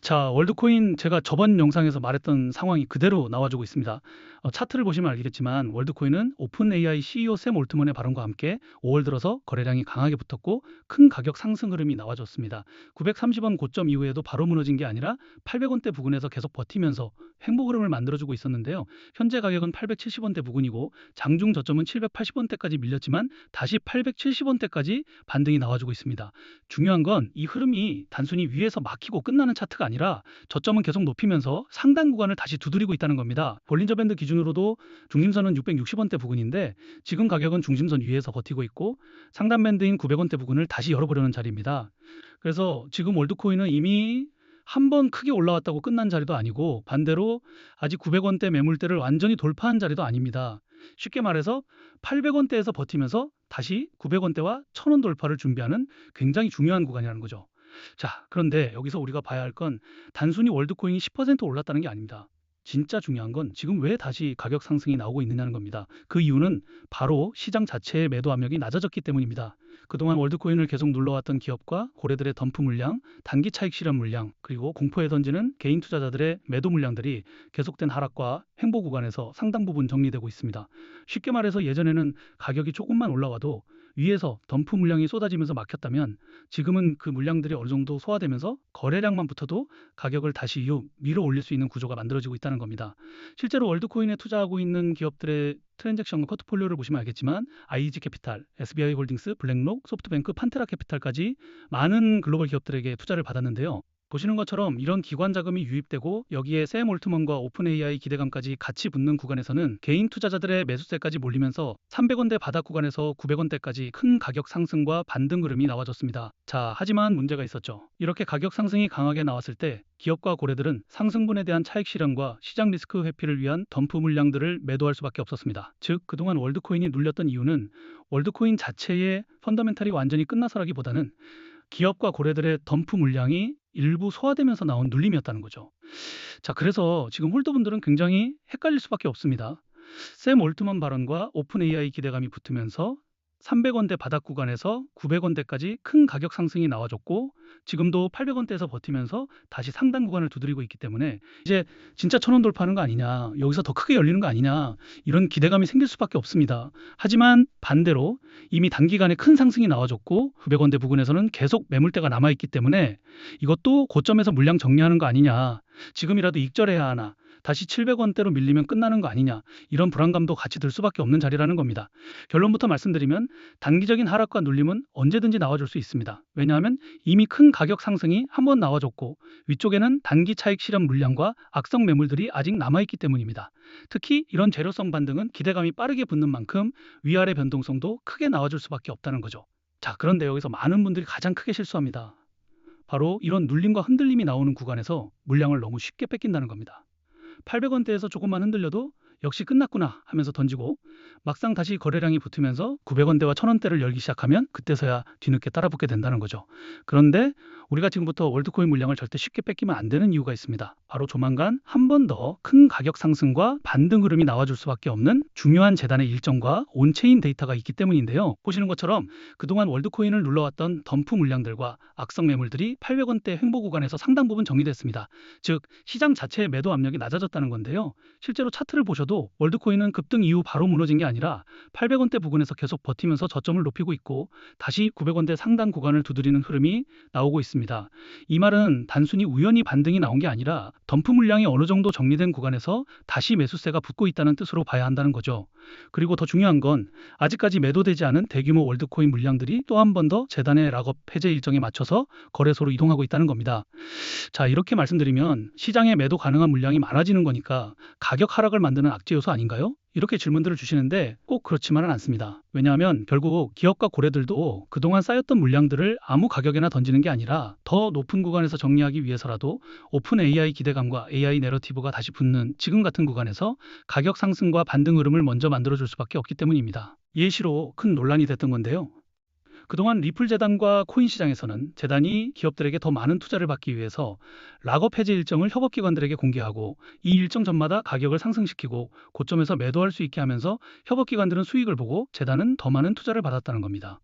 자, 월드코인 제가 저번 영상에서 말했던 상황이 그대로 나와주고 있습니다. 차트를 보시면 알겠지만 월드코인은 오픈 AI CEO 샘 올트먼의 발언과 함께 5월 들어서 거래량이 강하게 붙었고 큰 가격 상승 흐름이 나와줬습니다. 930원 고점 이후에도 바로 무너진 게 아니라 800원대 부근에서 계속 버티면서 횡보 흐름을 만들어주고 있었는데요. 현재 가격은 870원대 부근이고 장중 저점은 780원대까지 밀렸지만 다시 870원대까지 반등이 나와주고 있습니다. 중요한 건 이 흐름이 단순히 위에서 막히고 끝나는 차트가 아니라 저점은 계속 높이면서 상단 구간을 다시 두드리고 있다는 겁니다. 볼린저 밴드 기준으로도 중심선은 660원대 부근인데 지금 가격은 중심선 위에서 버티고 있고 상단 밴드인 900원대 부근을 다시 열어보려는 자리입니다. 그래서 지금 월드코인은 이미 한 번 크게 올라왔다고 끝난 자리도 아니고 반대로 아직 900원대 매물대를 완전히 돌파한 자리도 아닙니다. 쉽게 말해서 800원대에서 버티면서 다시 900원대와 1000원 돌파를 준비하는 굉장히 중요한 구간이라는 거죠. 자, 그런데 여기서 우리가 봐야 할 건 단순히 월드코인이 10% 올랐다는 게 아닙니다. 진짜 중요한 건 지금 왜 다시 가격 상승이 나오고 있느냐는 겁니다. 그 이유는 바로 시장 자체의 매도 압력이 낮아졌기 때문입니다. 그동안 월드코인을 계속 눌러왔던 기업과 고래들의 덤프 물량, 단기 차익 실현 물량, 그리고 공포에 던지는 개인 투자자들의 매도 물량들이 계속된 하락과 횡보 구간에서 상당 부분 정리되고 있습니다. 쉽게 말해서 예전에는 가격이 조금만 올라와도 위에서 덤프 물량이 쏟아지면서 막혔다면 지금은 그 물량들이 어느 정도 소화되면서 거래량만 붙어도 가격을 다시 밀어 올릴 수 있는 구조가 만들어지고 있다는 겁니다. 실제로 월드코인에 투자하고 있는 기업들의 트랜잭션 포트폴리오를 보시면 알겠지만 IG 캐피탈, SBI 홀딩스, 블랙록, 소프트뱅크, 판테라 캐피탈까지 많은 글로벌 기업들에게 투자를 받았는데요. 보시는 것처럼 이런 기관 자금이 유입되고 여기에 샘 올트먼과 오픈 AI 기대감까지 같이 붙는 구간에서는 개인 투자자들의 매수세까지 몰리면서 300원대 바닥 구간에서 900원대까지 큰 가격 상승과 반등 흐름이 나와줬습니다. 자, 하지만 문제가 있었죠. 이렇게 가격 상승이 강하게 나왔을 때 기업과 고래들은 상승분에 대한 차익 실현과 시장 리스크 회피를 위한 덤프 물량들을 매도할 수밖에 없었습니다. 즉, 그동안 월드코인이 눌렸던 이유는 월드코인 자체의 펀더멘탈이 완전히 끝나서라기보다는 기업과 고래들의 덤프 물량이 일부 소화되면서 나온 눌림이었다는 거죠. 자, 그래서 지금 홀더분들은 굉장히 헷갈릴 수밖에 없습니다. 샘 올트먼 발언과 오픈 AI 기대감이 붙으면서 300원대 바닥 구간에서 900원대까지 큰 가격 상승이 나와줬고 지금도 800원대에서 버티면서 다시 상단 구간을 두드리고 있기 때문에 이제 진짜 1000원 돌파하는 거 아니냐, 여기서 더 크게 열리는 거 아니냐, 이런 기대감이 생길 수밖에 없습니다. 하지만 반대로 이미 단기간에 큰 상승이 나와줬고 900원대 부근에서는 계속 매물대가 남아있기 때문에 이것도 고점에서 물량 정리하는 거 아니냐, 지금이라도 익절해야 하나, 다시 700원대로 밀리면 끝나는 거 아니냐, 이런 불안감도 같이 들 수밖에 없는 자리라는 겁니다. 결론부터 말씀드리면 단기적인 하락과 눌림은 언제든지 나와줄 수 있습니다. 왜냐하면 이미 큰 가격 상승이 한번 나와줬고 위쪽에는 단기 차익 실현 물량과 악성 매물들이 아직 남아있기 때문입니다. 특히 이런 재료성 반등은 기대감이 빠르게 붙는 만큼 위아래 변동성도 크게 나와줄 수밖에 없다는 거죠. 자, 그런데 여기서 많은 분들이 가장 크게 실수합니다. 바로 이런 눌림과 흔들림이 나오는 구간에서 물량을 너무 쉽게 뺏긴다는 겁니다. 800원대에서 조금만 흔들려도 역시 끝났구나 하면서 던지고 막상 다시 거래량이 붙으면서 900원대와 1000원대를 열기 시작하면 그때서야 뒤늦게 따라붙게 된다는 거죠. 그런데 우리가 지금부터 월드코인 물량을 절대 쉽게 뺏기면 안 되는 이유가 있습니다. 바로 조만간 한 번 더 큰 가격 상승과 반등 흐름이 나와줄 수밖에 없는 중요한 재단의 일정과 온체인 데이터가 있기 때문인데요. 보시는 것처럼 그동안 월드코인을 눌러왔던 덤프 물량들과 악성 매물들이 800원대 횡보 구간에서 상당 부분 정리됐습니다. 즉 시장 자체의 매도 압력이 낮아졌다는 건데요. 실제로 차트를 보셔도 월드코인은 급등 이후 바로 무너진 게 아니라 800원대 부근에서 계속 버티면서 저점을 높이고 있고 다시 900원대 상단 구간을 두드리는 흐름이 나오고 있습니다. 이 말은 단순히 우연히 반등이 나온 게 아니라 덤프 물량이 어느 정도 정리된 구간에서 다시 매수세가 붙고 있다는 뜻으로 봐야 한다는 거죠. 그리고 더 중요한 건 아직까지 매도되지 않은 대규모 월드코인 물량들이 또 한 번 더 재단의 락업 해제 일정에 맞춰서 거래소로 이동하고 있다는 겁니다. 자, 이렇게 말씀드리면 시장에 매도 가능한 물량이 많아지는 거니까 가격 하락을 만드는 악재 요소 아닌가요? 이렇게 질문들을 주시는데 꼭 그렇지만은 않습니다. 왜냐하면 결국 기업과 고래들도 그동안 쌓였던 물량들을 아무 가격에나 던지는 게 아니라 더 높은 구간에서 정리하기 위해서라도 오픈 AI 기대감과 AI 내러티브가 다시 붙는 지금 같은 구간에서 가격 상승과 반등 흐름을 먼저 만들어줄 수밖에 없기 때문입니다. 예시로 큰 논란이 됐던 건데요. 그동안 리플 재단과 코인 시장에서는 재단이 기업들에게 더 많은 투자를 받기 위해서 락업 해제 일정을 협업기관들에게 공개하고 이 일정 전마다 가격을 상승시키고 고점에서 매도할 수 있게 하면서 협업기관들은 수익을 보고 재단은 더 많은 투자를 받았다는 겁니다.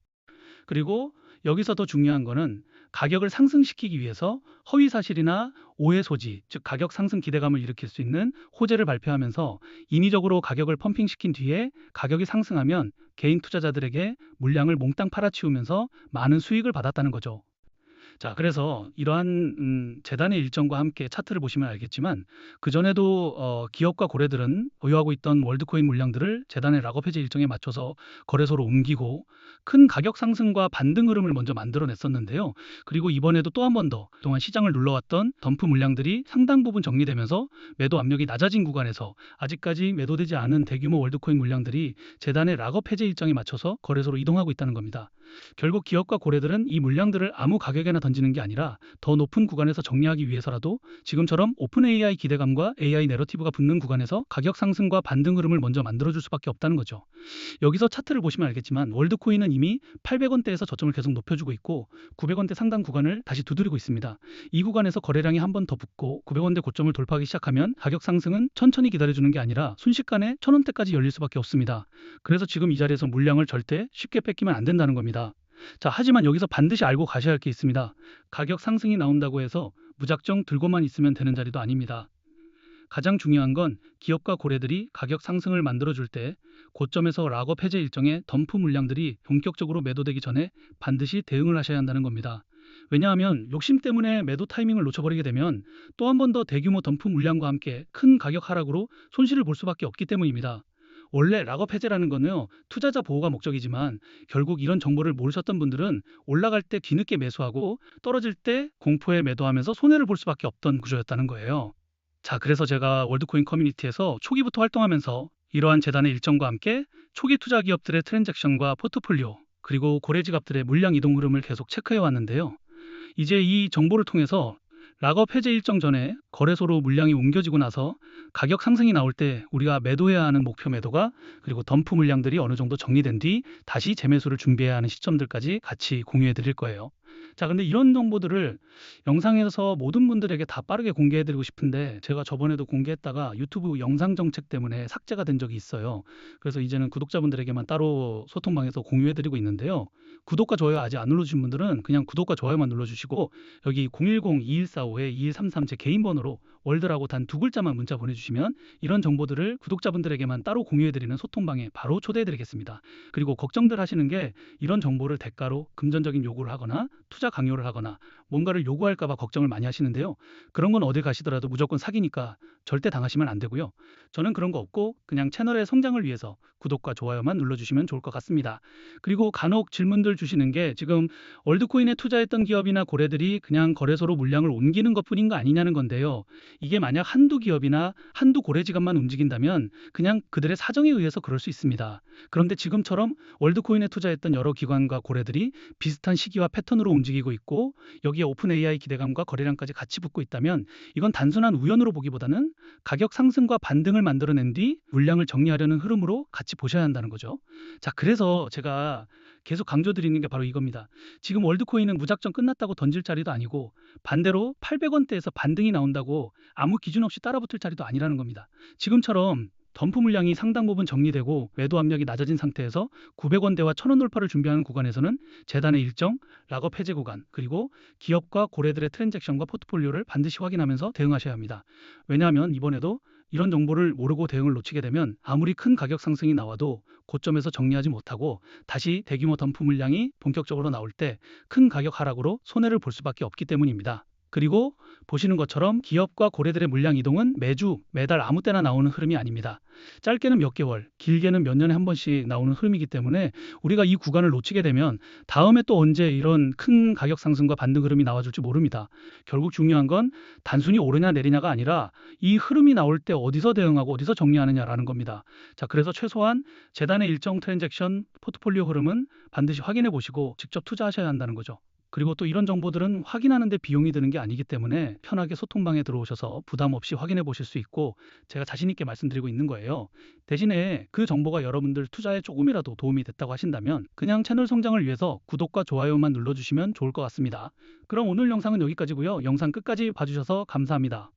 그리고 여기서 더 중요한 거는 가격을 상승시키기 위해서 허위 사실이나 오해 소지, 즉 가격 상승 기대감을 일으킬 수 있는 호재를 발표하면서 인위적으로 가격을 펌핑시킨 뒤에 가격이 상승하면 개인 투자자들에게 물량을 몽땅 팔아치우면서 많은 수익을 받았다는 거죠. 자, 그래서 이러한 재단의 일정과 함께 차트를 보시면 알겠지만 그전에도 기업과 고래들은 보유하고 있던 월드코인 물량들을 재단의 락업 해제 일정에 맞춰서 거래소로 옮기고 큰 가격 상승과 반등 흐름을 먼저 만들어냈었는데요. 그리고 이번에도 또 한 번 더 그동안 시장을 눌러왔던 덤프 물량들이 상당 부분 정리되면서 매도 압력이 낮아진 구간에서 아직까지 매도되지 않은 대규모 월드코인 물량들이 재단의 락업 해제 일정에 맞춰서 거래소로 이동하고 있다는 겁니다. 결국 기업과 고래들은 이 물량들을 아무 가격에나 던지는 게 아니라 더 높은 구간에서 정리하기 위해서라도 지금처럼 오픈 AI 기대감과 AI 내러티브가 붙는 구간에서 가격 상승과 반등 흐름을 먼저 만들어줄 수밖에 없다는 거죠. 여기서 차트를 보시면 알겠지만 월드코인은 이미 800원대에서 저점을 계속 높여주고 있고 900원대 상단 구간을 다시 두드리고 있습니다. 이 구간에서 거래량이 한 번 더 붙고 900원대 고점을 돌파하기 시작하면 가격 상승은 천천히 기다려주는 게 아니라 순식간에 1000원대까지 열릴 수밖에 없습니다. 그래서 지금 이 자리에서 물량을 절대 쉽게 뺏기면 안 된다는 겁니다. 자, 하지만 여기서 반드시 알고 가셔야 할 게 있습니다. 가격 상승이 나온다고 해서 무작정 들고만 있으면 되는 자리도 아닙니다. 가장 중요한 건 기업과 고래들이 가격 상승을 만들어줄 때 고점에서 락업 해제 일정의 덤프 물량들이 본격적으로 매도되기 전에 반드시 대응을 하셔야 한다는 겁니다. 왜냐하면 욕심 때문에 매도 타이밍을 놓쳐버리게 되면 또 한 번 더 대규모 덤프 물량과 함께 큰 가격 하락으로 손실을 볼 수밖에 없기 때문입니다. 원래 락업 해제라는 거는요, 투자자 보호가 목적이지만 결국 이런 정보를 모르셨던 분들은 올라갈 때 뒤늦게 매수하고 떨어질 때 공포에 매도하면서 손해를 볼 수밖에 없던 구조였다는 거예요. 자, 그래서 제가 월드코인 커뮤니티에서 초기부터 활동하면서 이러한 재단의 일정과 함께 초기 투자 기업들의 트랜잭션과 포트폴리오, 그리고 고래 지갑들의 물량 이동 흐름을 계속 체크해 왔는데요. 이제 이 정보를 통해서 락업 해제 일정 전에 거래소로 물량이 옮겨지고 나서 가격 상승이 나올 때 우리가 매도해야 하는 목표 매도가, 그리고 덤프 물량들이 어느 정도 정리된 뒤 다시 재매수를 준비해야 하는 시점들까지 같이 공유해 드릴 거예요. 자, 근데 이런 정보들을 영상에서 모든 분들에게 다 빠르게 공개해 드리고 싶은데 제가 저번에도 공개했다가 유튜브 영상 정책 때문에 삭제가 된 적이 있어요. 그래서 이제는 구독자분들에게만 따로 소통방에서 공유해 드리고 있는데요. 구독과 좋아요 아직 안 눌러주신 분들은 그냥 구독과 좋아요만 눌러주시고 여기 010-2145-2133 제 개인 번호로 월드라고 단 두 글자만 문자 보내주시면 이런 정보들을 구독자분들에게만 따로 공유해드리는 소통방에 바로 초대해드리겠습니다. 그리고 걱정들 하시는 게 이런 정보를 대가로 금전적인 요구를 하거나 투자 강요를 하거나 뭔가를 요구할까봐 걱정을 많이 하시는데요. 그런 건 어딜 가시더라도 무조건 사기니까 절대 당하시면 안 되고요. 저는 그런 거 없고 그냥 채널의 성장을 위해서 구독과 좋아요만 눌러주시면 좋을 것 같습니다. 그리고 간혹 질문들 주시는 게 지금 월드코인에 투자했던 기업이나 고래들이 그냥 거래소로 물량을 옮기는 것뿐인 거 아니냐는 건데요. 이게 만약 한두 기업이나 한두 고래 지갑만 움직인다면 그냥 그들의 사정에 의해서 그럴 수 있습니다. 그런데 지금처럼 월드코인에 투자했던 여러 기관과 고래들이 비슷한 시기와 패턴으로 움직이고 있고 여기에 오픈 AI 기대감과 거래량까지 같이 붙고 있다면 이건 단순한 우연으로 보기보다는 가격 상승과 반등을 만들어낸 뒤 물량을 정리하려는 흐름으로 같이 보셔야 한다는 거죠. 자, 그래서 제가 계속 강조드리는 게 바로 이겁니다. 지금 월드코인은 무작정 끝났다고 던질 자리도 아니고 반대로 800원대에서 반등이 나온다고 아무 기준 없이 따라붙을 자리도 아니라는 겁니다. 지금처럼 덤프 물량이 상당 부분 정리되고 매도 압력이 낮아진 상태에서 900원대와 1000원 돌파를 준비하는 구간에서는 재단의 일정, 락업 해제 구간, 그리고 기업과 고래들의 트랜잭션과 포트폴리오를 반드시 확인하면서 대응하셔야 합니다. 왜냐하면 이번에도 이런 정보를 모르고 대응을 놓치게 되면 아무리 큰 가격 상승이 나와도 고점에서 정리하지 못하고 다시 대규모 덤프 물량이 본격적으로 나올 때 큰 가격 하락으로 손해를 볼 수밖에 없기 때문입니다. 그리고 보시는 것처럼 기업과 고래들의 물량 이동은 매주, 매달 아무 때나 나오는 흐름이 아닙니다. 짧게는 몇 개월, 길게는 몇 년에 한 번씩 나오는 흐름이기 때문에 우리가 이 구간을 놓치게 되면 다음에 또 언제 이런 큰 가격 상승과 반등 흐름이 나와줄지 모릅니다. 결국 중요한 건 단순히 오르냐 내리냐가 아니라 이 흐름이 나올 때 어디서 대응하고 어디서 정리하느냐라는 겁니다. 자, 그래서 최소한 재단의 일정 트랜잭션 포트폴리오 흐름은 반드시 확인해 보시고 직접 투자하셔야 한다는 거죠. 그리고 또 이런 정보들은 확인하는 데 비용이 드는 게 아니기 때문에 편하게 소통방에 들어오셔서 부담 없이 확인해 보실 수 있고 제가 자신 있게 말씀드리고 있는 거예요. 대신에 그 정보가 여러분들 투자에 조금이라도 도움이 됐다고 하신다면 그냥 채널 성장을 위해서 구독과 좋아요만 눌러주시면 좋을 것 같습니다. 그럼 오늘 영상은 여기까지고요. 영상 끝까지 봐주셔서 감사합니다.